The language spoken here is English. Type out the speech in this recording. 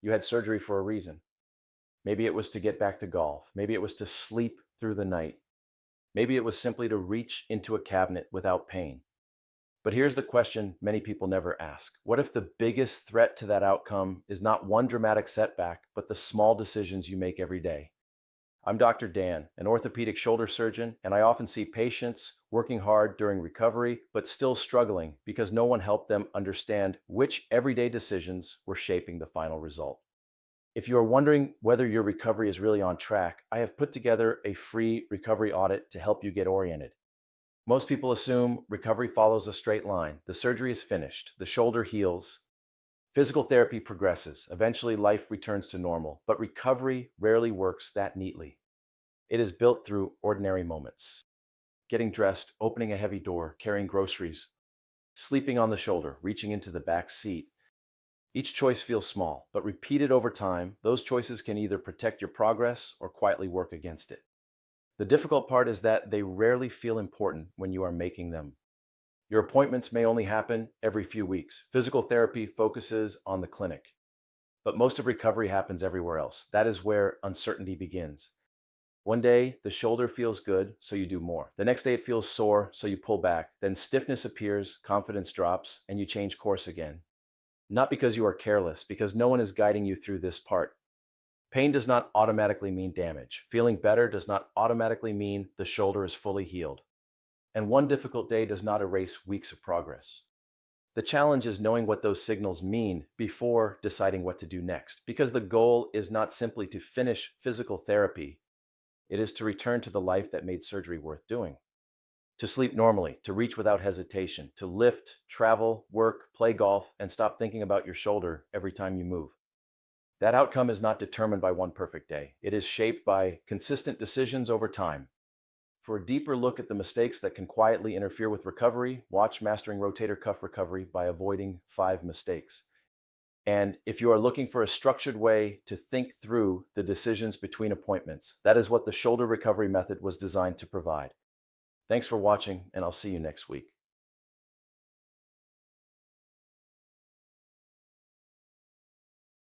You had surgery for a reason. Maybe it was to get back to golf. Maybe it was to sleep through the night. Maybe it was simply to reach into a cabinet without pain. But here's the question many people never ask. What if the biggest threat to that outcome is not one dramatic setback, but the small decisions you make every day? I'm Dr. Dan, an orthopedic shoulder surgeon, and I often see patients working hard during recovery, but still struggling because no one helped them understand which everyday decisions were shaping the final result. If you are wondering whether your recovery is really on track, I have put together a free recovery audit to help you get oriented. Most people assume recovery follows a straight line. The surgery is finished, the shoulder heals, physical therapy progresses, eventually life returns to normal. But recovery rarely works that neatly. It is built through ordinary moments. Getting dressed, opening a heavy door, carrying groceries, sleeping on the shoulder, reaching into the back seat. Each choice feels small, but repeated over time, those choices can either protect your progress or quietly work against it. The difficult part is that they rarely feel important when you are making them. Your appointments may only happen every few weeks. Physical therapy focuses on the clinic, but most of recovery happens everywhere else. That is where uncertainty begins. One day, the shoulder feels good, so you do more. The next day, it feels sore, so you pull back. Then stiffness appears, confidence drops, and you change course again. Not because you are careless, because no one is guiding you through this part. Pain does not automatically mean damage. Feeling better does not automatically mean the shoulder is fully healed. And one difficult day does not erase weeks of progress. The challenge is knowing what those signals mean before deciding what to do next, because the goal is not simply to finish physical therapy. It is to return to the life that made surgery worth doing. To sleep normally, to reach without hesitation, to lift, travel, work, play golf, and stop thinking about your shoulder every time you move. That outcome is not determined by one perfect day. It is shaped by consistent decisions over time. For a deeper look at the mistakes that can quietly interfere with recovery, watch Mastering Rotator Cuff Recovery by Avoiding 5 Mistakes. And if you are looking for a structured way to think through the decisions between appointments, that is what the shoulder recovery method was designed to provide. Thanks for watching, and I'll see you next week.